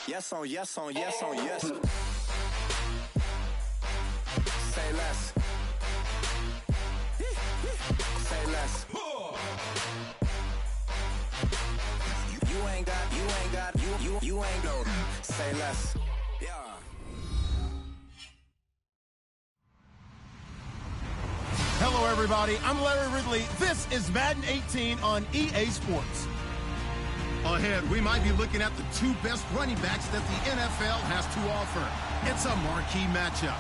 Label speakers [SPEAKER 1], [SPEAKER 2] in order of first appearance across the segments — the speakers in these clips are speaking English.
[SPEAKER 1] Yes on yes on yes on yes. Say less. Say less. You ain't no. Say less. Yeah.
[SPEAKER 2] Hello, everybody. I'm Larry Ridley. This is Madden 18 on EA Sports. Ahead, we might be looking at the two best running backs that the NFL has to offer. It's a marquee matchup.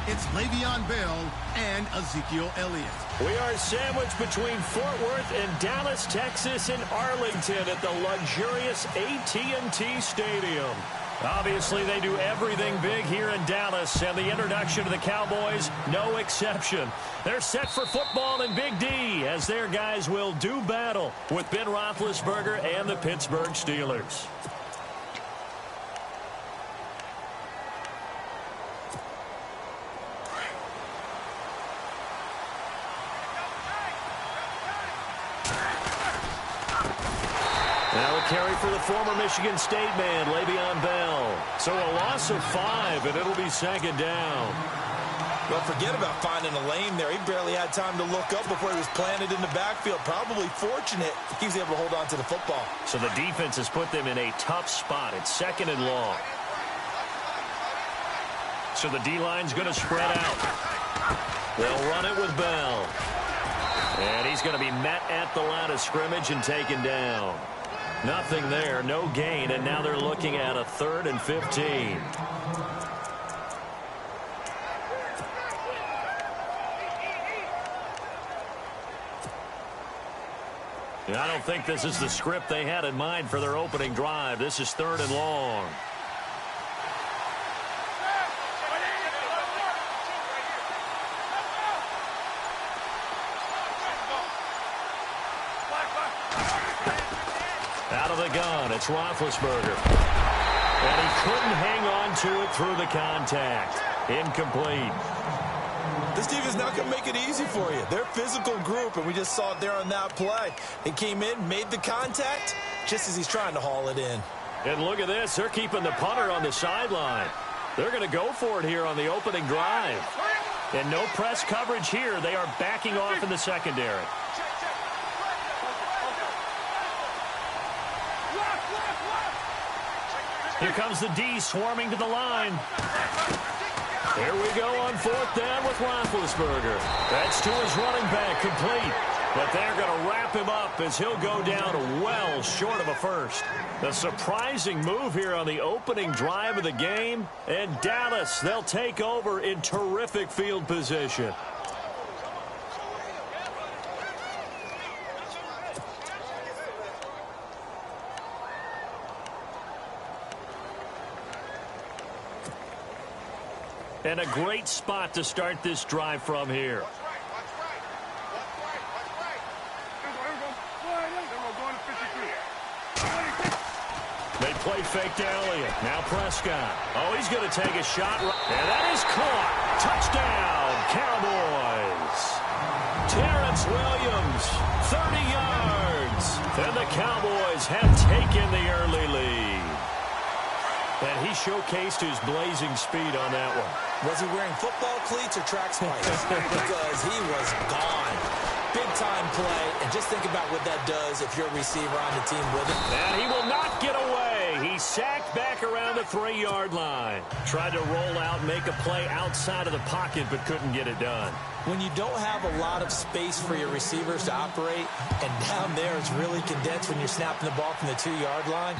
[SPEAKER 2] It's Le'Veon Bell and Ezekiel Elliott.
[SPEAKER 3] We are sandwiched between Fort Worth and Dallas, Texas, and Arlington at the luxurious AT&T Stadium. Obviously, they do everything big here in Dallas, and the introduction to the Cowboys, no exception. They're set for football in Big D, as their guys will do battle with Ben Roethlisberger and the Pittsburgh Steelers. Now a carry for the former Michigan State man, Le'Veon Bell. So a loss of 5, and it'll be second down.
[SPEAKER 4] Well, forget about finding a lane there. He barely had time to look up before he was planted in the backfield. Probably fortunate he was able to hold on to the football.
[SPEAKER 3] So the defense has put them in a tough spot. It's second and long. So the D-line's going to spread out. They'll run it with Bell. And he's going to be met at the line of scrimmage and taken down. Nothing there, no gain, and now they're looking at a 3rd and 15. I don't think this is the script they had in mind for their opening drive. This is 3rd and long. Out of the gun, it's Roethlisberger. And he couldn't hang on to it through the contact. Incomplete.
[SPEAKER 4] This team is not going to make it easy for you. They're a physical group, and we just saw it there on that play. They came in, made the contact, just as he's trying to haul it in.
[SPEAKER 3] And look at this. They're keeping the punter on the sideline. They're going to go for it here on the opening drive. And no press coverage here. They are backing off in the secondary. Here comes the D swarming to the line. Here we go on 4th down with Roethlisberger. That's to his running back, complete. But they're going to wrap him up as he'll go down well short of a first. A surprising move here on the opening drive of the game. And Dallas, they'll take over in terrific field position. And a great spot to start this drive from here. They play fake to Elliott. Now Prescott. Oh, he's going to take a shot. And that is caught. Touchdown, Cowboys. Terrence Williams, 30 yards. And the Cowboys have taken the early lead. And he showcased his blazing speed on that one.
[SPEAKER 4] Was he wearing football cleats or track spikes? Because he was gone. Big-time play, and just think about what that does if you're a receiver on the team with it.
[SPEAKER 3] And he will not get away. He sacked back around the 3-yard line. Tried to roll out, make a play outside of the pocket, but couldn't get it done.
[SPEAKER 4] When you don't have a lot of space for your receivers to operate, and down there it's really condensed when you're snapping the ball from the 2-yard line,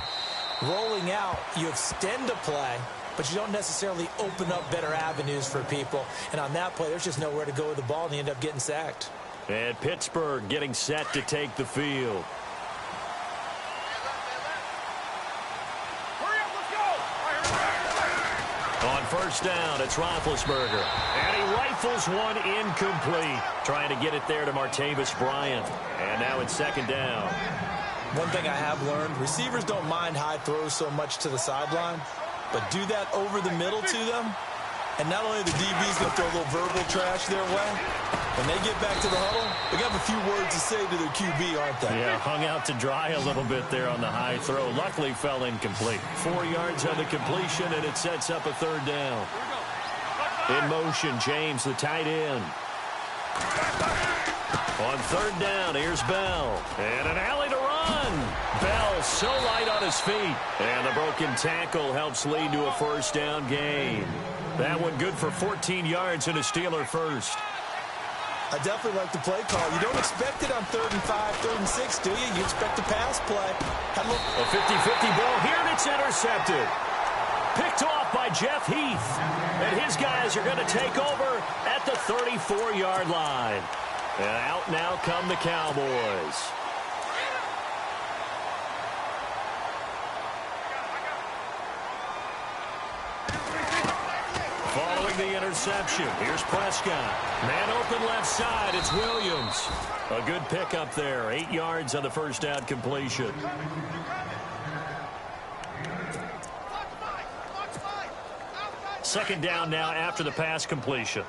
[SPEAKER 4] rolling out, you extend a play, but you don't necessarily open up better avenues for people. And on that play, there's just nowhere to go with the ball, and you end up getting sacked.
[SPEAKER 3] And Pittsburgh getting set to take the field. On 1st down, it's Roethlisberger. And he rifles one incomplete. Trying to get it there to Martavis Bryant. And now it's 2nd down.
[SPEAKER 4] One thing I have learned, receivers don't mind high throws so much to the sideline, but do that over the middle to them, And not only the DB's going to throw a little verbal trash their way, when they get back to the huddle, they're going to have a few words to say to their QB, aren't they?
[SPEAKER 3] Yeah, hung out to dry a little bit there on the high throw. Luckily fell incomplete. 4 yards on the completion, and it sets up a third down. In motion, James, the tight end. On third down, here's Bell. And an alley to run. Bell so light on his feet. And the broken tackle helps lead to a first down gain. That one good for 14 yards and a Steeler first.
[SPEAKER 4] I definitely like the play call. You don't expect it on 3rd and 5, 3rd and 6, do you? You expect a pass play.
[SPEAKER 3] A 50-50 ball here, and it's intercepted. Picked off by Jeff Heath. And his guys are going to take over at the 34-yard line. And out now come the Cowboys. Following the interception, here's Prescott. Man open left side, it's Williams. A good pickup there, 8 yards on the first down completion. Second down now after the pass completion.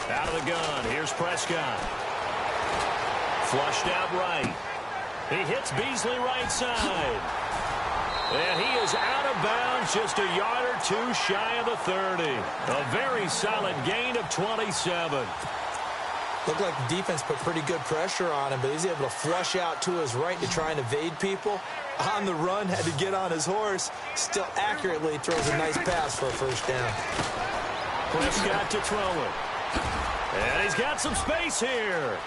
[SPEAKER 3] Out of the gun, here's Prescott. Flushed out right. He hits Beasley right side. And he is out of bounds just a yard or two shy of the 30. A very solid gain of 27.
[SPEAKER 4] Looked like the defense put pretty good pressure on him, but he's able to flush out to his right to try and evade people. On the run, had to get on his horse. Still accurately throws a nice pass for a first down.
[SPEAKER 3] Prescott to throw it. And he's got some space here.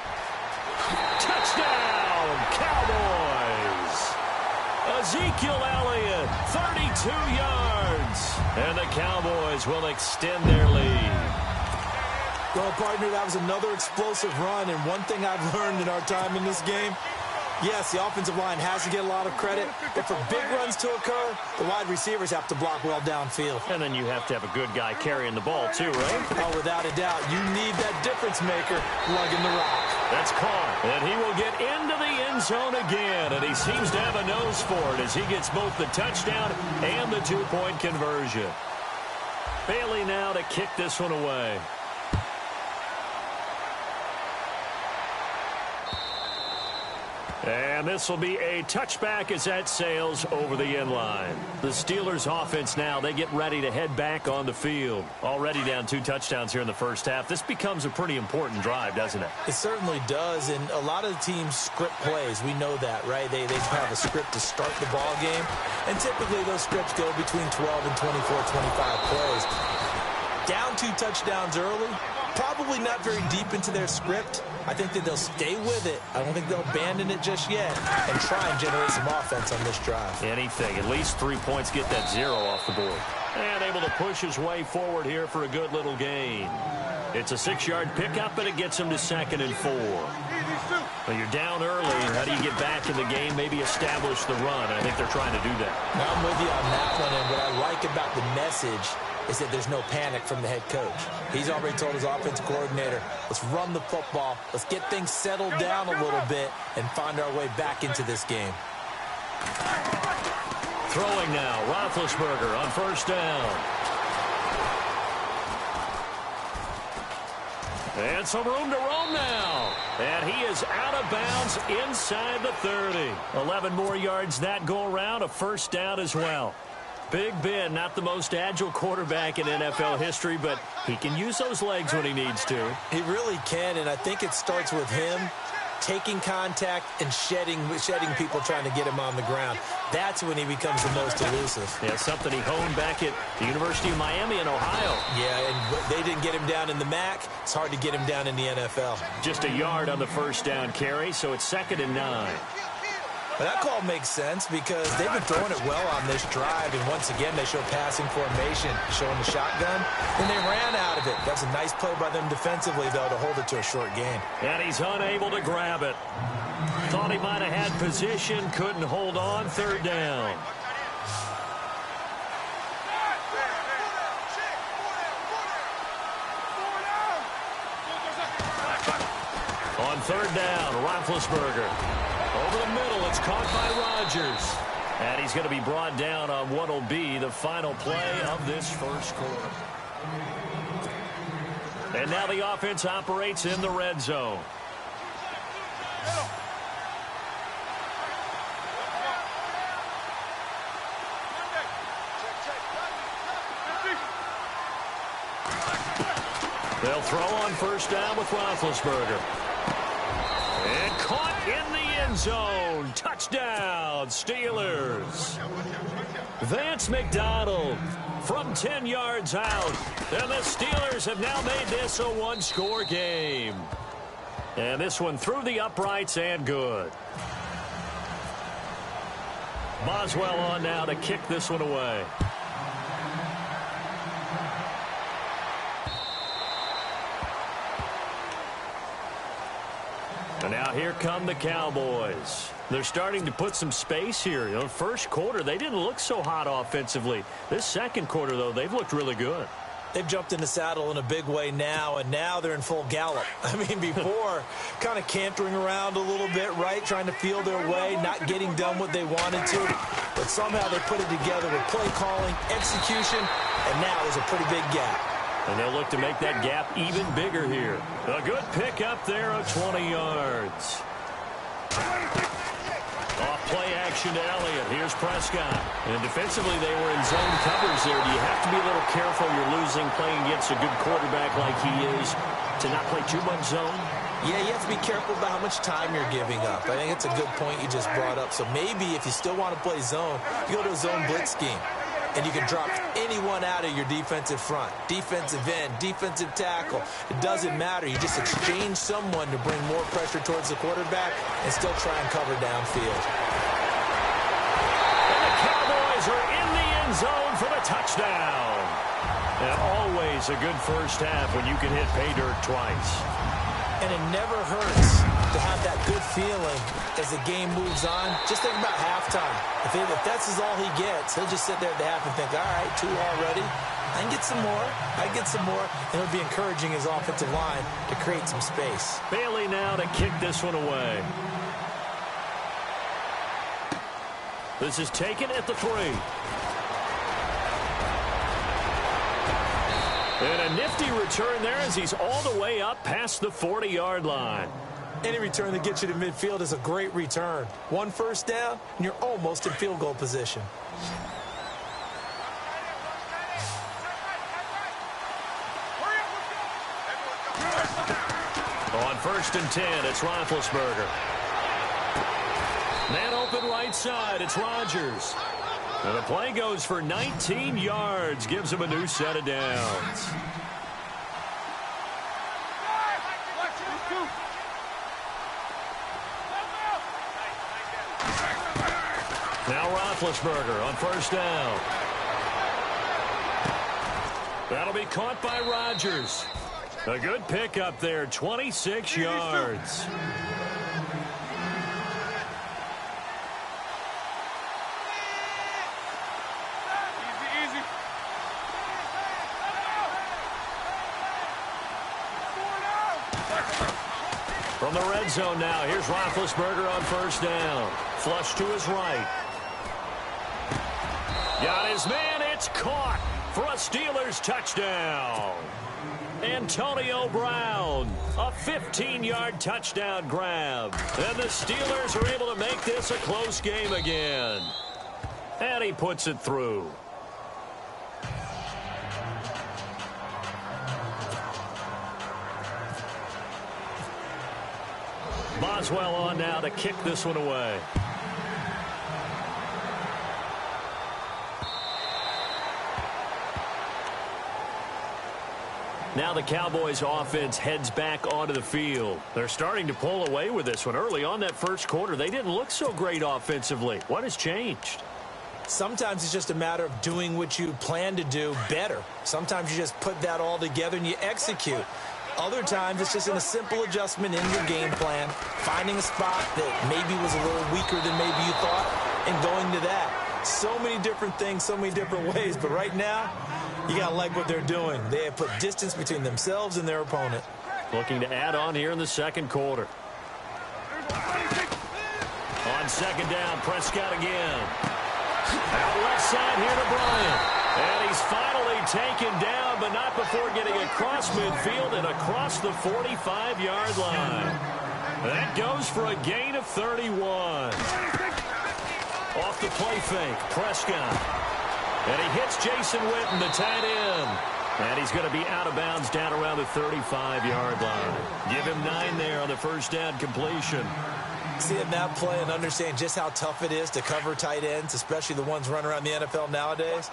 [SPEAKER 3] Touchdown, Cowboys. Ezekiel Elliott, 32 yards. And the Cowboys will extend their lead.
[SPEAKER 4] Well, partner, that was another explosive run, and one thing I've learned in our time in this game, yes, the offensive line has to get a lot of credit, but for big runs to occur, the wide receivers have to block well downfield.
[SPEAKER 3] And then you have to have a good guy carrying the ball too, right?
[SPEAKER 4] Oh, without a doubt. You need that difference maker lugging the rock.
[SPEAKER 3] That's caught, and he will get into the end zone again, and he seems to have a nose for it as he gets both the touchdown and the two-point conversion. Bailey now to kick this one away. And this will be a touchback as that sails over the end line. The Steelers offense now, they get ready to head back on the field. Already down 2 touchdowns here in the first half. This becomes a pretty important drive, doesn't it?
[SPEAKER 4] It certainly does, and a lot of the teams script plays. We know that, right? They have a script to start the ball game, and typically those scripts go between 12 and 24, 25 plays. Down 2 touchdowns early, probably not very deep into their script. I think that they'll stay with it. I don't think they'll abandon it just yet and try and generate some offense on this drive.
[SPEAKER 3] Anything. At least 3 points, get that 0 off the board. And able to push his way forward here for a good little gain. It's a 6-yard pickup, and it gets him to 2nd and 4. Well, you're down early. How do you get back in the game? Maybe establish the run. I think they're trying to do that.
[SPEAKER 4] Now I'm with you on that one, and what I like about the message is that there's no panic from the head coach. He's already told his offensive coordinator, let's run the football, let's get things settled down a little bit and find our way back into this game.
[SPEAKER 3] Throwing now, Roethlisberger on first down. And some room to roam now. And he is out of bounds inside the 30. 11 more yards that go around, a first down as well. Big Ben, not the most agile quarterback in NFL history, but he can use those legs when he needs to.
[SPEAKER 4] He really can, and I think it starts with him taking contact and shedding people trying to get him on the ground. That's when he becomes the most elusive.
[SPEAKER 3] Yeah, something he honed back at the University of Miami in Ohio.
[SPEAKER 4] Yeah, and they didn't get him down in the MAC. It's hard to get him down in the NFL.
[SPEAKER 3] Just a yard on the first down carry, so it's 2nd and 9.
[SPEAKER 4] But that call makes sense because they've been throwing it well on this drive, and once again they show passing formation, showing the shotgun, and they ran out of it. That's a nice play by them defensively, though, to hold it to a short gain.
[SPEAKER 3] And he's unable to grab it. Thought he might have had position, couldn't hold on, 3rd down. On third down, Roethlisberger. Over the middle, it's caught by Rodgers. And he's going to be brought down on what will be the final play of this first quarter. And now the offense operates in the red zone. They'll throw on first down with Roethlisberger. And caught in the end zone. Touchdown, Steelers. Vance McDonald from 10 yards out. And the Steelers have now made this a one-score game. And this one through the uprights and good. Boswell on now to kick this one away. And now here come the Cowboys. They're starting to put some space here. You know, first quarter, they didn't look so hot offensively. This second quarter, though, they've looked really good.
[SPEAKER 4] They've jumped in the saddle in a big way now, and now they're in full gallop. I mean, before, kind of cantering around a little bit, right, trying to feel their way, not getting done what they wanted to. But somehow they put it together with play calling, execution, and now there's a pretty big gap.
[SPEAKER 3] And they'll look to make that gap even bigger here. A good pick up there of 20 yards. Off play action to Elliott. Here's Prescott. And defensively, they were in zone covers there. Do you have to be a little careful? You're losing playing against a good quarterback like he is to not play too much zone?
[SPEAKER 4] Yeah, you have to be careful about how much time you're giving up. I think it's a good point you just brought up. So maybe if you still want to play zone, you go to a zone blitz scheme. And you can drop anyone out of your defensive front, defensive end, defensive tackle. It doesn't matter. You just exchange someone to bring more pressure towards the quarterback and still try and cover downfield.
[SPEAKER 3] And the Cowboys are in the end zone for the touchdown. And always a good first half when you can hit pay dirt twice.
[SPEAKER 4] And it never hurts to have that good feeling as the game moves on. Just think about halftime. If that's all he gets, he'll just sit there at the half and think, all right, 2 already. I can get some more. I can get some more. And it'll be encouraging his offensive line to create some space.
[SPEAKER 3] Bailey now to kick this one away. This is taken at the 3. And a nifty return there as he's all the way up past the 40-yard line.
[SPEAKER 4] Any return that gets you to midfield is a great return. 1 first down, and you're almost in field goal position.
[SPEAKER 3] On 1st and 10, it's Roethlisberger. Man open right side, it's Rodgers. And the play goes for 19 yards, gives him a new set of downs. Now Roethlisberger on 1st down. That'll be caught by Rodgers. A good pick up there, 26 yards. From the red zone now, here's Roethlisberger on 1st down. Flush to his right. Got his man, it's caught for a Steelers touchdown. Antonio Brown, a 15-yard touchdown grab. And the Steelers are able to make this a close game again. And he puts it through. Boswell on now to kick this one away. Now the Cowboys offense heads back onto the field. They're starting to pull away with this one. Early on that first quarter, they didn't look so great offensively. What has changed?
[SPEAKER 4] Sometimes it's just a matter of doing what you plan to do better. Sometimes you just put that all together and you execute. Other times it's just in a simple adjustment in your game plan, finding a spot that maybe was a little weaker than maybe you thought, and going to that. So many different things, so many different ways, but right now, you got to like what they're doing. They have put distance between themselves and their opponent.
[SPEAKER 3] Looking to add on here in the second quarter. On second down, Prescott again. Out left side here to Bryant. And he's finally taken down, but not before getting across midfield and across the 45-yard line. That goes for a gain of 31. Off the play fake, Prescott. And he hits Jason Witten, the tight end. And he's going to be out of bounds down around the 35-yard line. Give him 9 there on the first down completion.
[SPEAKER 4] Seeing that play and understand just how tough it is to cover tight ends, especially the ones running around the NFL nowadays,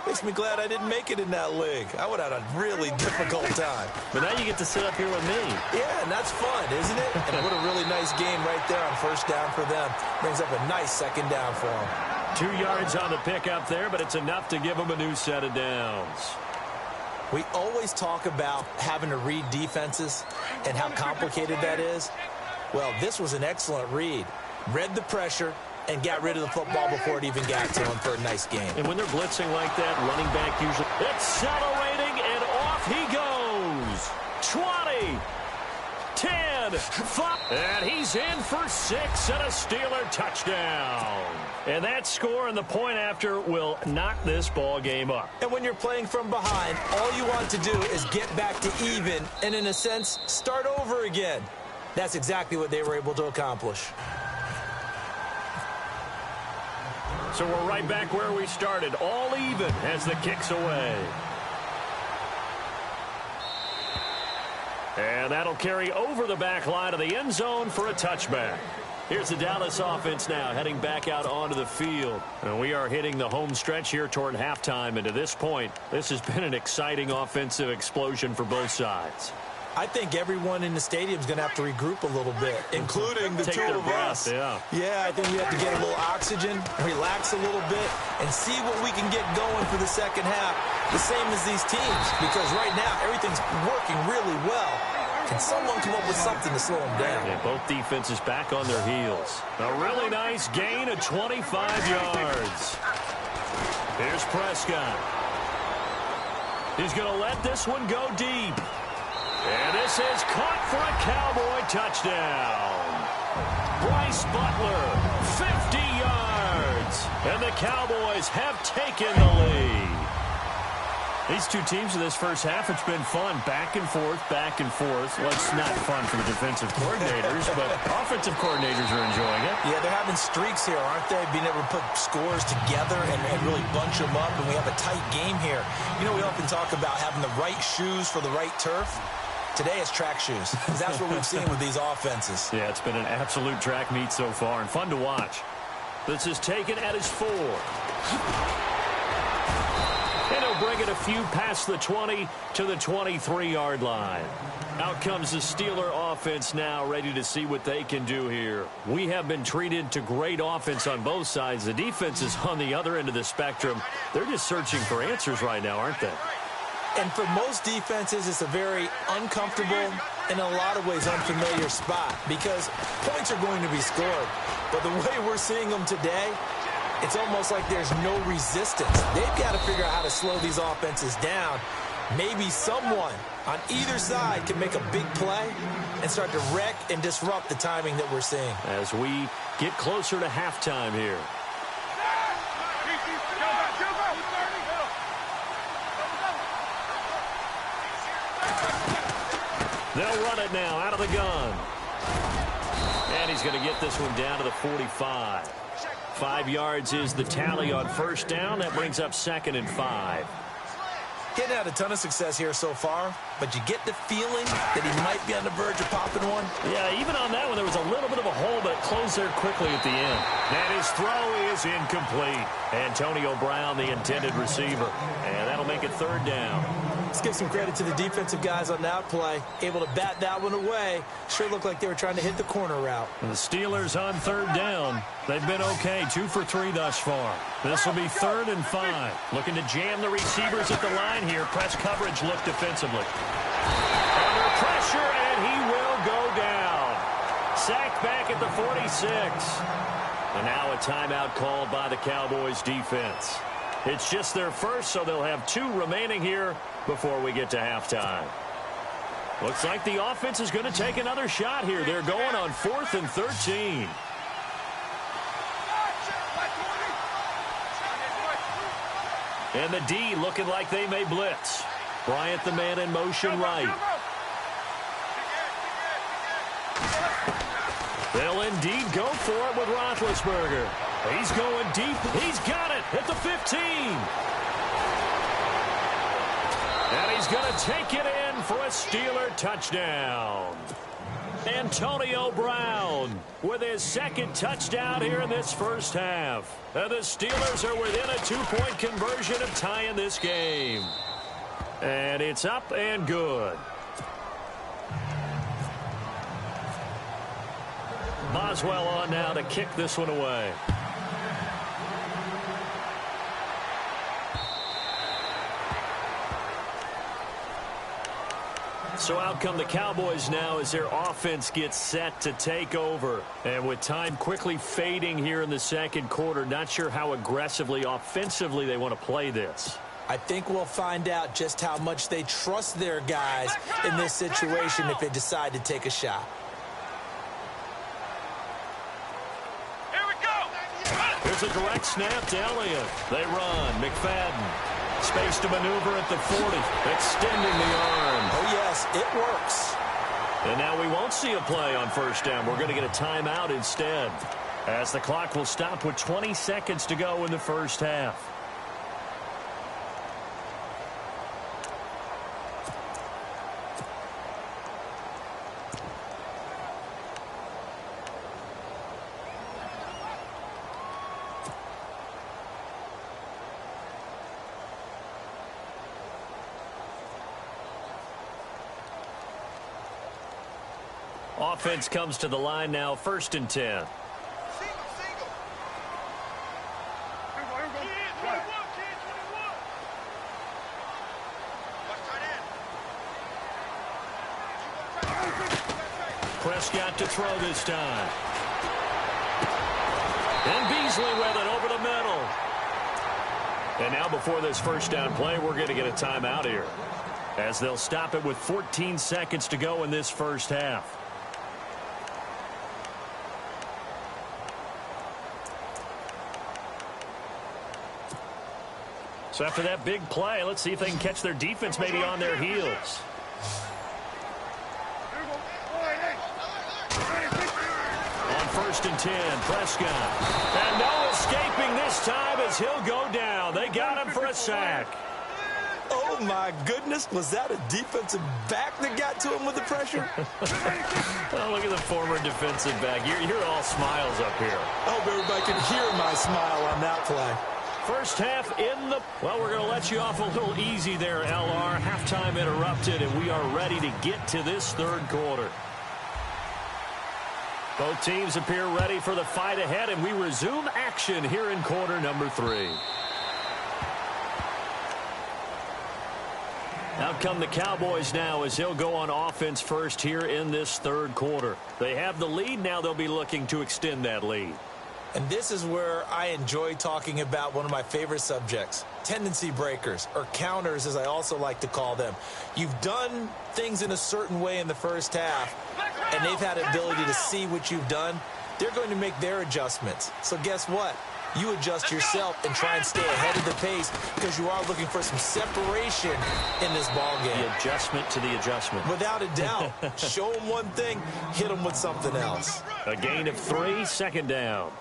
[SPEAKER 4] makes me glad I didn't make it in that league. I would have had a really difficult time.
[SPEAKER 3] But now you get to sit up here with me.
[SPEAKER 4] Yeah, and that's fun, isn't it? And what a really nice game right there on first down for them. Brings up a nice second down for them.
[SPEAKER 3] 2 yards on the pickup there, but it's enough to give them a new set of downs.
[SPEAKER 4] We always talk about having to read defenses and how complicated that is. Well, this was an excellent read. Read the pressure and got rid of the football before it even got to him for a nice game.
[SPEAKER 3] And when they're blitzing like that, running back usually accelerating, and off he goes. 20, 10, 5, and he's in for 6 and a Steeler touchdown. And that score and the point after will knock this ball game up.
[SPEAKER 4] And when you're playing from behind, all you want to do is get back to even and, in a sense, start over again. That's exactly what they were able to accomplish.
[SPEAKER 3] So we're right back where we started, all even as the kick's away. And that'll carry over the back line of the end zone for a touchback. Here's the Dallas offense now heading back out onto the field. And we are hitting the home stretch here toward halftime. And to this point, this has been an exciting offensive explosion for both sides.
[SPEAKER 4] I think everyone in the stadium is going to have to regroup a little bit, including the two of us. Yeah, I think we have to get a little oxygen, relax a little bit, and see what we can get going for the second half, the same as these teams, because right now everything's working really well. Can someone come up with something to slow them down?
[SPEAKER 3] Yeah, both defenses back on their heels. A really nice gain of 25 yards. Here's Prescott. He's going to let this one go deep. And this is caught for a Cowboy touchdown. Bryce Butler, 50 yards. And the Cowboys have taken the lead. These two teams in this first half, it's been fun. Back and forth, back and forth. Well, it's not fun for the defensive coordinators, but offensive coordinators are enjoying it.
[SPEAKER 4] Yeah, they're having streaks here, aren't they? Being able to put scores together and really bunch them up, and we have a tight game here. You know, we often talk about having the right shoes for the right turf. Today it's track shoes. That's what we've seen with these offenses.
[SPEAKER 3] Yeah, it's been an absolute track meet so far and fun to watch. This is taken at his 4. And he'll bring it a few past the 20 to the 23-yard line. Out comes the Steeler offense now, ready to see what they can do here. We have been treated to great offense on both sides. The defense is on the other end of the spectrum. They're just searching for answers right now, aren't they?
[SPEAKER 4] And for most defenses, it's a very uncomfortable, in a lot of ways, unfamiliar spot because points are going to be scored. But the way we're seeing them today, it's almost like there's no resistance. They've got to figure out how to slow these offenses down. Maybe someone on either side can make a big play and start to wreck and disrupt the timing that we're seeing.
[SPEAKER 3] As we get closer to halftime here. They'll run it now out of the gun. And he's going to get this one down to the 45. 5 yards is the tally on first down. That brings up 2nd and 5.
[SPEAKER 4] Getting had a ton of success here so far, but you get the feeling that he might be on the verge of popping one.
[SPEAKER 3] Yeah, even on that one, there was a little bit of a hole, but it closed there quickly at the end. And his throw is incomplete. Antonio Brown, the intended receiver. And that'll make it 3rd down.
[SPEAKER 4] Let's give some credit to the defensive guys on that play. Able to bat that one away. Sure looked like they were trying to hit the corner route.
[SPEAKER 3] And the Steelers on 3rd down. They've been okay, 2 for 3 thus far. This will be 3rd and 5. Looking to jam the receivers at the line here. Press coverage look defensively. Under pressure, and he will go down. Sacked back at the 46. And now a timeout called by the Cowboys defense. It's just their first, so they'll have 2 remaining here before we get to halftime. Looks like the offense is going to take another shot here. They're going on 4th and 13. And the D looking like they may blitz. Bryant the man in motion right. They'll indeed go for it with Roethlisberger. He's going deep. He's got it at the 15. And he's going to take it in for a Steeler touchdown. Antonio Brown with his second touchdown here in this first half. And the Steelers are within a 2-point conversion of tying this game. And it's up and good. Boswell on now to kick this one away. So out come the Cowboys now as their offense gets set to take over. And with time quickly fading here in the second quarter, not sure how aggressively, offensively they want to play this.
[SPEAKER 4] I think we'll find out just how much they trust their guys in this situation if they decide to take a shot.
[SPEAKER 3] Here's a direct snap to Elliott. They run. McFadden. Space to maneuver at the 40. Extending the arm.
[SPEAKER 4] Oh, yes, it works.
[SPEAKER 3] And now we won't see a play on first down. We're going to get a timeout instead, as the clock will stop with 20 seconds to go in the first half. Offense comes to the line now, 1st and 10. Prescott to throw this time. And Beasley with it over the middle. And now before this first down play, we're going to get a timeout here, as they'll stop it with 14 seconds to go in this first half. So after that big play, let's see if they can catch their defense maybe on their heels. On 1st and 10, Prescott. And no escaping this time as he'll go down. They got him for a sack.
[SPEAKER 4] Oh, my goodness. Was that a defensive back that got to him with the pressure?
[SPEAKER 3] Oh, look at the former defensive back. You're all smiles up here.
[SPEAKER 4] I hope everybody can hear my smile on that play.
[SPEAKER 3] First half in the... Well, we're going to let you off a little easy there, LR. Halftime interrupted, and we are ready to get to this third quarter. Both teams appear ready for the fight ahead, and we resume action here in quarter number 3. Out come the Cowboys now as they'll go on offense first here in this third quarter. They have the lead. Now they'll be looking to extend that lead.
[SPEAKER 4] And this is where I enjoy talking about one of my favorite subjects, tendency breakers, or counters as I also like to call them. You've done things in a certain way in the first half, and they've had the ability to see what you've done. They're going to make their adjustments. So guess what? You adjust yourself and try and stay ahead of the pace because you are looking for some separation in this ball game.
[SPEAKER 3] The adjustment to the adjustment.
[SPEAKER 4] Without a doubt. Show them one thing, hit them with something else.
[SPEAKER 3] A gain of 3, 2nd down.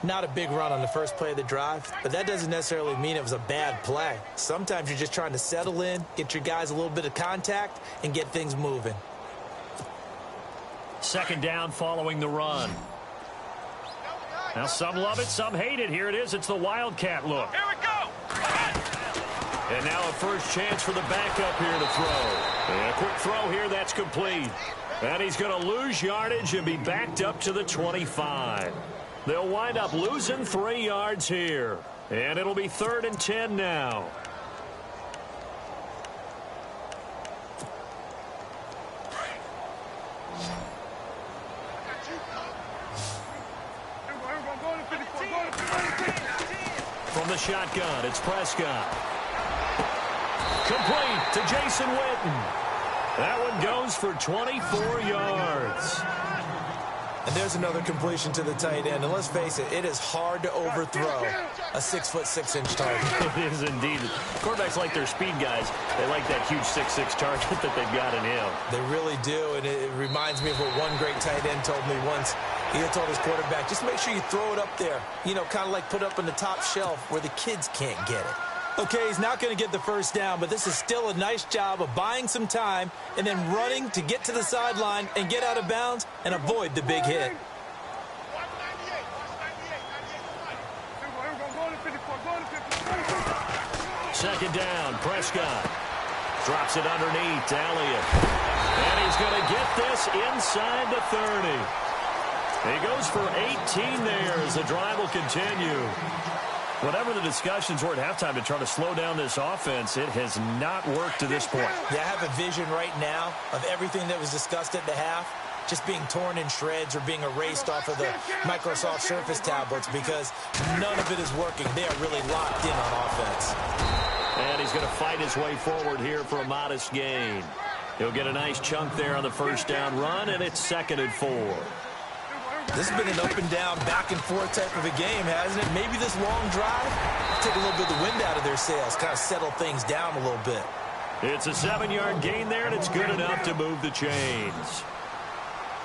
[SPEAKER 4] Not a big run on the first play of the drive, but that doesn't necessarily mean it was a bad play. Sometimes you're just trying to settle in, get your guys a little bit of contact, and get things moving. 2nd down following the run. Now some love it, some hate it. Here it is. It's the Wildcat look.
[SPEAKER 5] Here we go.
[SPEAKER 3] And now a first chance for the backup here to throw. And a quick throw here, that's complete. And he's going to lose yardage and be backed up to the 25. They'll wind up losing 3 yards here. And it'll be 3rd and 10 now. From the shotgun, it's Prescott. Complete to Jason Witten. That one goes for 24 yards.
[SPEAKER 4] And there's another completion to the tight end. And let's face it, it is hard to overthrow a 6'6" target.
[SPEAKER 3] It is indeed. Quarterbacks like their speed guys. They like that huge 6'6" target that they've got in him.
[SPEAKER 4] They really do, and it reminds me of what one great tight end told me once. He had told his quarterback, just make sure you throw it up there. You know, kind of like put up on the top shelf where the kids can't get it. Okay, he's not going to get the first down, but this is still a nice job of buying some time and then running to get to the sideline and get out of bounds and avoid the big hit.
[SPEAKER 3] Second down, Prescott. Drops it underneath to Elliott. And he's going to get this inside the 30. He goes for 18 there as the drive will continue. Whatever the discussions were at halftime to try to slow down this offense, it has not worked to this point.
[SPEAKER 4] Yeah, I have a vision right now of everything that was discussed at the half just being torn in shreds or being erased off of the Microsoft Surface tablets because none of it is working. They are really locked in on offense.
[SPEAKER 3] And he's going to fight his way forward here for a modest gain. He'll get a nice chunk there on the first down run, and it's 2nd and 4.
[SPEAKER 4] This has been an up-and-down, back-and-forth type of a game, hasn't it? Maybe this long drive take a little bit of the wind out of their sails, kind of settle things down a little bit.
[SPEAKER 3] It's a 7-yard gain there, and it's good enough to move the chains.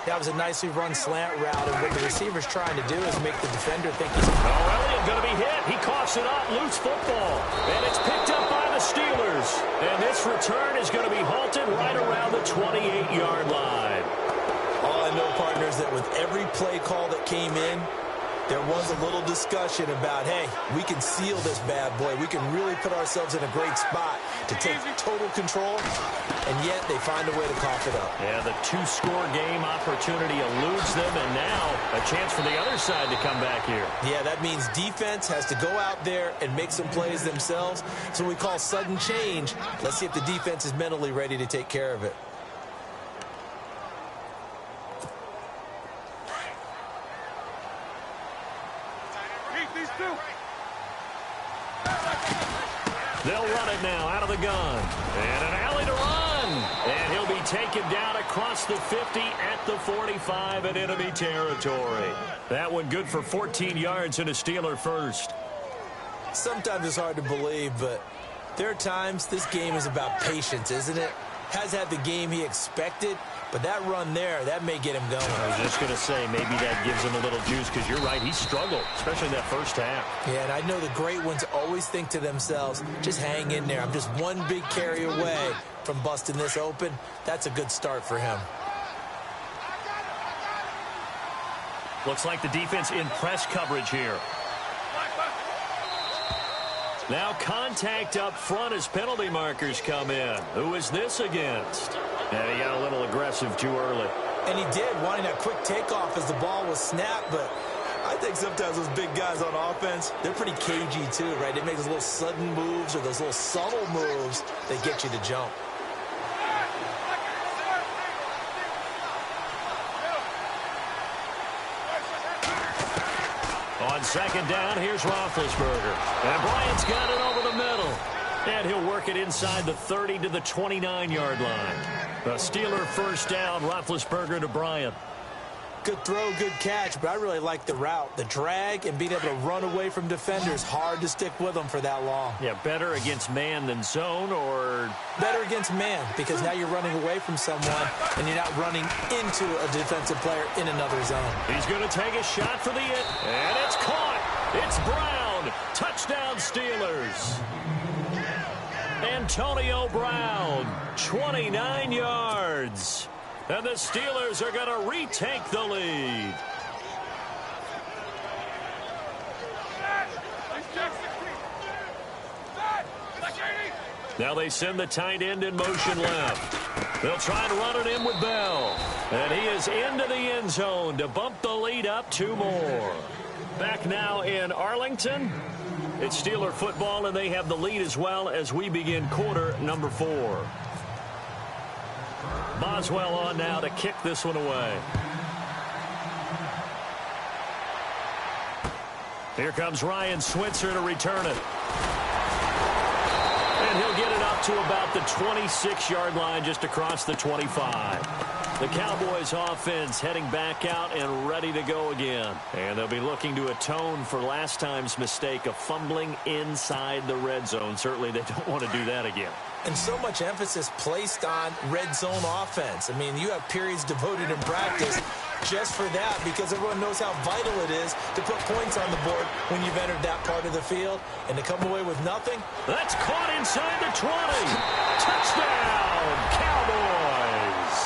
[SPEAKER 4] That was a nicely run slant route, and what the receiver's trying to do is make the defender think he's...
[SPEAKER 3] Oh, Elliott going to be hit. He coughs it up, loose football. And it's picked up by the Steelers. And this return is going to be halted right around the 28-yard line.
[SPEAKER 4] All I know, partners, that with every play call that came in, there was a little discussion about, hey, we can seal this bad boy. We can really put ourselves in a great spot to take total control, and yet they find a way to cough it up.
[SPEAKER 3] Yeah, the 2-score game opportunity eludes them, and now a chance for the other side to come back here.
[SPEAKER 4] Yeah, that means defense has to go out there and make some plays themselves. So we call sudden change. Let's see if the defense is mentally ready to take care of it.
[SPEAKER 3] They'll run it now out of the gun. And an alley to run. And he'll be taken down across the 50 at the 45 in enemy territory. That one good for 14 yards and a Steeler first.
[SPEAKER 4] Sometimes it's hard to believe, but there are times this game is about patience, isn't it? Has had the game he expected, but that run there, that may get him going.
[SPEAKER 3] I was just going to say, maybe that gives him a little juice, because you're right, he struggled, especially in that first half.
[SPEAKER 4] Yeah, and I know the great ones always think to themselves, just hang in there. I'm just one big carry away from busting this open. That's a good start for him.
[SPEAKER 3] Looks like the defense in press coverage here. Now contact up front as penalty markers come in. Who is this against? And he got a little aggressive too early.
[SPEAKER 4] And he did, wanting that quick takeoff as the ball was snapped, but I think sometimes those big guys on offense, they're pretty cagey too, right? They make those little sudden moves or those little subtle moves that get you to jump.
[SPEAKER 3] On second down, here's Roethlisberger. And Bryant's got it over the middle. And he'll work it inside the 30 to the 29-yard line. A Steeler first down, Roethlisberger to Bryant.
[SPEAKER 4] Good throw, good catch, but I really like the route. The drag and being able to run away from defenders, hard to stick with them for that long.
[SPEAKER 3] Yeah, better against man than zone, or...
[SPEAKER 4] Better against man, because now you're running away from someone and you're not running into a defensive player in another zone.
[SPEAKER 3] He's going to take a shot for the hit, and it's caught. It's Brown. Touchdown, Steelers. Antonio Brown, 29 yards. And the Steelers are going to retake the lead. Now they send the tight end in motion left. They'll try and run it in with Bell. And he is into the end zone to bump the lead up 2 more. Back now in Arlington. It's Steeler football, and they have the lead as well as we begin quarter number 4. Boswell on now to kick this one away. Here comes Ryan Switzer to return it. And he'll get it up up to about the 26-yard line, just across the 25. The Cowboys offense heading back out and ready to go again. And they'll be looking to atone for last time's mistake of fumbling inside the red zone. Certainly they don't want to do that again.
[SPEAKER 4] And so much emphasis placed on red zone offense. I mean, you have periods devoted in practice just for that, because everyone knows how vital it is to put points on the board when you've entered that part of the field. And to come away with nothing.
[SPEAKER 3] That's caught inside the 20. Touchdown, Cowboys.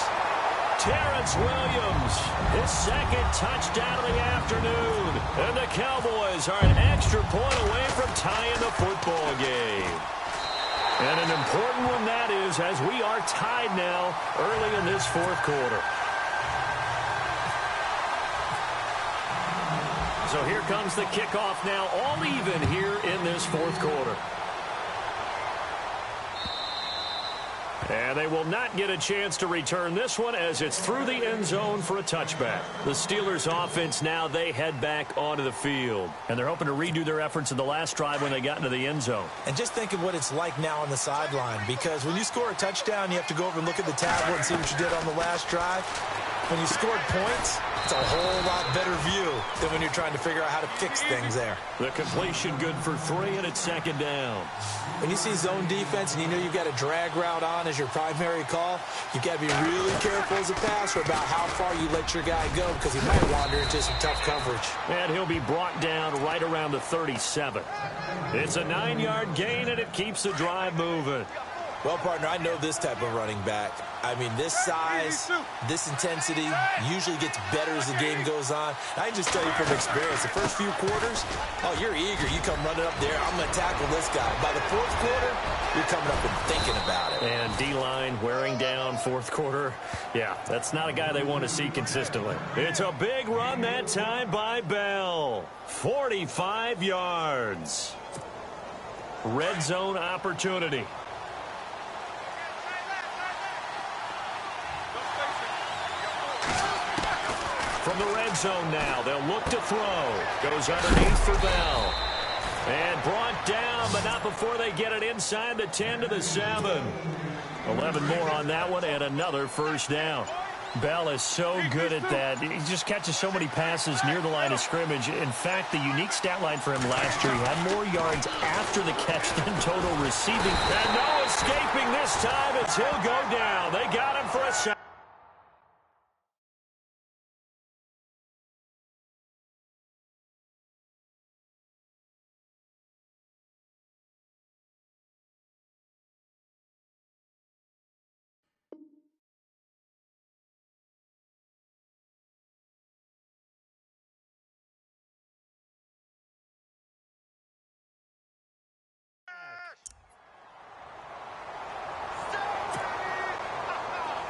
[SPEAKER 3] Terrence Williams, his second touchdown of the afternoon. And the Cowboys are an extra point away from tying the football game. And an important one that is, as we are tied now early in this fourth quarter. So here comes the kickoff now, all even here in this fourth quarter. And they will not get a chance to return this one as it's through the end zone for a touchback. The Steelers offense now, they head back onto the field. And they're hoping to redo their efforts in the last drive when they got into the end zone.
[SPEAKER 4] And just think of what it's like now on the sideline, because when you score a touchdown, you have to go over and look at the tablet and see what you did on the last drive. When you scored points, it's a whole lot better view than when you're trying to figure out how to fix things there.
[SPEAKER 3] The completion good for 3, and it's second down.
[SPEAKER 4] When you see zone defense and you know you've got a drag route on as your primary call, you've got to be really careful as a passer about how far you let your guy go, because he might wander into some tough coverage.
[SPEAKER 3] And he'll be brought down right around the 37. It's a 9-yard gain, and it keeps the drive moving.
[SPEAKER 4] Well, partner, I know this type of running back. I mean, this size, this intensity usually gets better as the game goes on. I can just tell you from experience, the first few quarters, oh, you're eager. You come running up there, I'm going to tackle this guy. By the fourth quarter, you're coming up and thinking about it.
[SPEAKER 3] And D-line wearing down fourth quarter. Yeah, that's not a guy they want to see consistently. It's a big run that time by Bell. 45 yards. Red zone opportunity. From the red zone now, they'll look to throw. Goes underneath for Bell. And brought down, but not before they get it inside the 10 to the 7. 11 more on that one, and another first down. Bell is so good at that. He just catches so many passes near the line of scrimmage. In fact, the unique stat line for him last year, he had more yards after the catch than total receiving. And no escaping this time as he'll go down. They got him for a sack.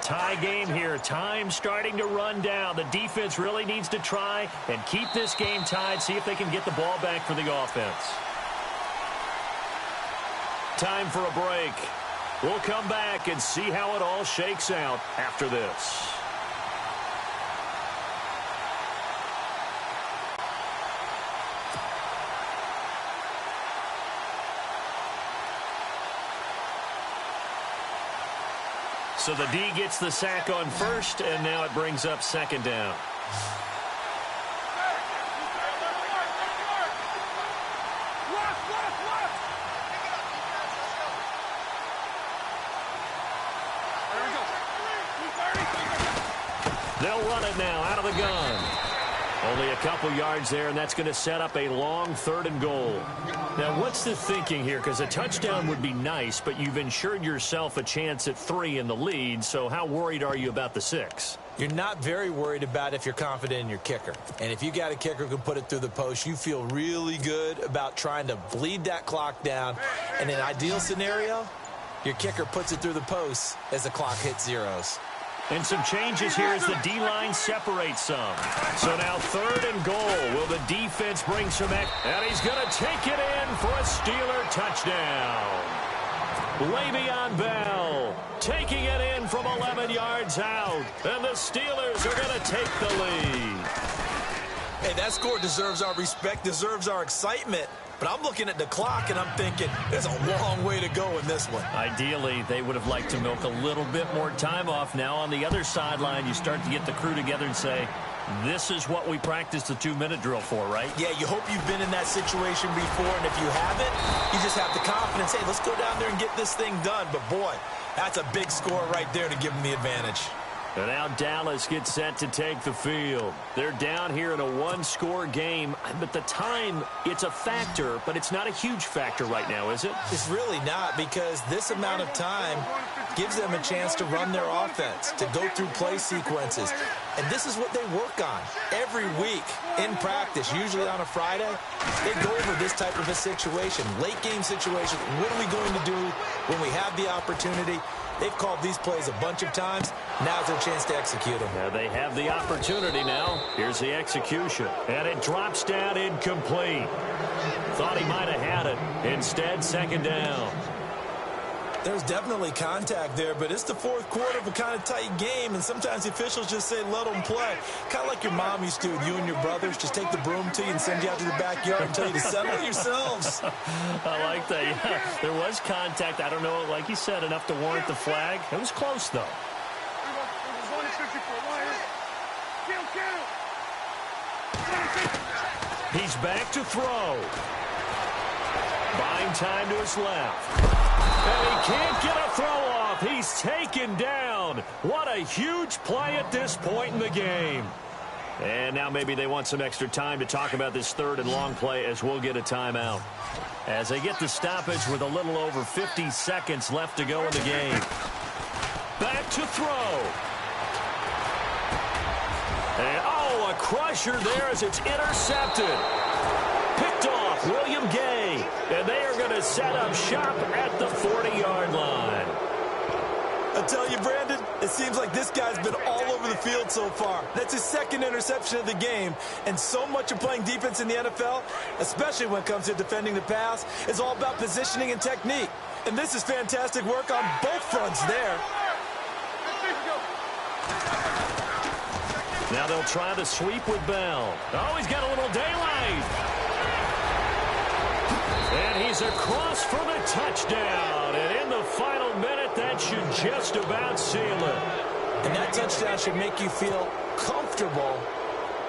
[SPEAKER 3] Tie game here. Time starting to run down. The defense really needs to try and keep this game tied, see if they can get the ball back for the offense. Time for a break. We'll come back and see how it all shakes out after this. So the D gets the sack on first, and now it brings up second down. They'll run it now out of the gun. Only a couple yards there, and that's going to set up a long 3rd and goal. Now, what's the thinking here? Because a touchdown would be nice, but you've ensured yourself a chance at 3 in the lead, so how worried are you about the 6?
[SPEAKER 4] You're not very worried about if you're confident in your kicker. And if you got a kicker who can put it through the post, you feel really good about trying to bleed that clock down. In an ideal scenario, your kicker puts it through the post as the clock hits zeros.
[SPEAKER 3] And some changes here as the D-line separates some. So now 3rd and goal. Will the defense bring some and he's going to take it in for a Steeler touchdown. Le'Veon Bell taking it in from 11 yards out. And the Steelers are going to take the lead.
[SPEAKER 4] Hey, that score deserves our respect, deserves our excitement. But I'm looking at the clock, and I'm thinking, there's a long way to go in this one.
[SPEAKER 3] Ideally, they would have liked to milk a little bit more time off. Now on the other sideline, you start to get the crew together and say, this is what we practiced the 2-minute drill for, right?
[SPEAKER 4] Yeah, you hope you've been in that situation before, and if you haven't, you just have the confidence, hey, let's go down there and get this thing done. But, boy, that's a big score right there to give them the advantage.
[SPEAKER 3] And now Dallas gets set to take the field. They're down here in a one-score game, but the time, it's a factor, but it's not a huge factor right now, is it?
[SPEAKER 4] It's really not, because this amount of time gives them a chance to run their offense, to go through play sequences. And this is what they work on every week in practice, usually on a Friday. They go over this type of a situation, late-game situation. What are we going to do when we have the opportunity? They've called these plays a bunch of times. Now's their chance to execute them.
[SPEAKER 3] Now they have the opportunity now. Here's the execution. And it drops down incomplete. Thought he might have had it. Instead, second down.
[SPEAKER 4] There's definitely contact there, but it's the fourth quarter of a kind of tight game, and sometimes the officials just say, let them play. Kind of like your mom used to with you and your brothers. Just take the broom to you and send you out to the backyard and tell you to settle it yourselves.
[SPEAKER 3] I like that. Yeah, there was contact. I don't know, like you said, enough to warrant the flag. It was close, though. He's back to throw. Buying time to his left. And he can't get a throw off. He's taken down. What a huge play at this point in the game. And now maybe they want some extra time to talk about this third and long play as we'll get a timeout. As they get the stoppage with a little over 50 seconds left to go in the game. Back to throw. And, oh, a crusher there as it's intercepted. Picked off William Gay. And they are going to set up shop at the 40-yard line.
[SPEAKER 4] I tell you, Brandon, it seems like this guy's been all over the field so far. That's his second interception of the game. And so much of playing defense in the NFL, especially when it comes to defending the pass, is all about positioning and technique. And this is fantastic work on both fronts there.
[SPEAKER 3] Now they'll try the sweep with Bell. Oh, he's got a little daylight. And he's across for the touchdown. And in the final minute, that should just about seal it.
[SPEAKER 4] And that touchdown should make you feel comfortable.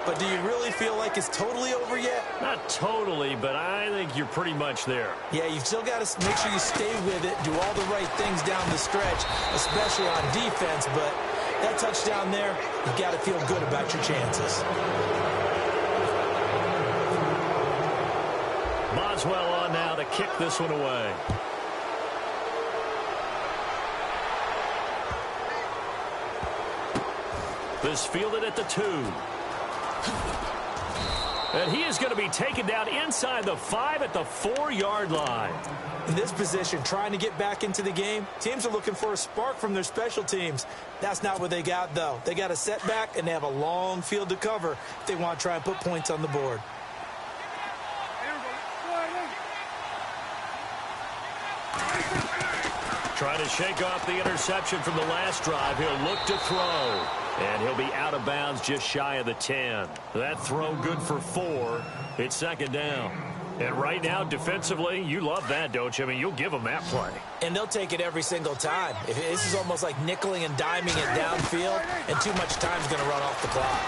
[SPEAKER 4] But do you really feel like it's totally over yet?
[SPEAKER 3] Not totally, but I think you're pretty much there.
[SPEAKER 4] Yeah, you've still got to make sure you stay with it, do all the right things down the stretch, especially on defense. But that touchdown there, you've got to feel good about your chances.
[SPEAKER 3] Boswell on now to kick this one away. This fielded at the 2. And he is going to be taken down inside the 5 at the 4-yard line.
[SPEAKER 4] In this position, trying to get back into the game, teams are looking for a spark from their special teams. That's not what they got, though. They got a setback, and they have a long field to cover if they want to try and put points on the board.
[SPEAKER 3] Trying to shake off the interception from the last drive. He'll look to throw. And he'll be out of bounds just shy of the 10. That throw good for 4. It's second down. And right now, defensively, you love that, don't you? I mean, you'll give them that play.
[SPEAKER 4] And they'll take it every single time. This is almost like nickeling and diming it downfield, and too much time's going to run off the clock.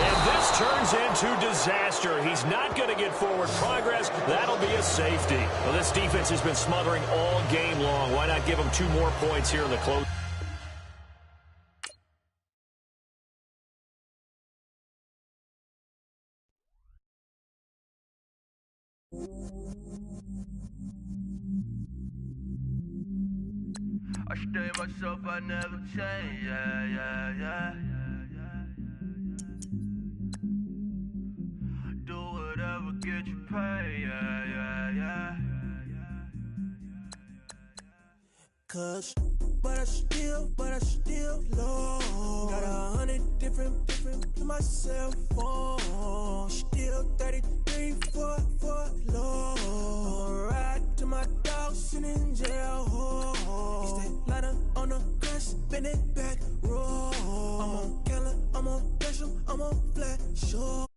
[SPEAKER 3] And this turns into disaster. He's not going to get forward progress. That'll be a safety. Well, this defense has been smothering all game long. Why not give them 2 more points here in the close?
[SPEAKER 5] I stay myself, I never change, yeah. Do whatever, get you paid, yeah.
[SPEAKER 6] Cause, but I still low. Got 100 different in my cell phone. Still 33 for low. I'ma ride to my dog sitting in jail. It's that ladder on the grass, spin it back, roll. I'm on Keller, I'm on Gresham, I'm on Flat Shore.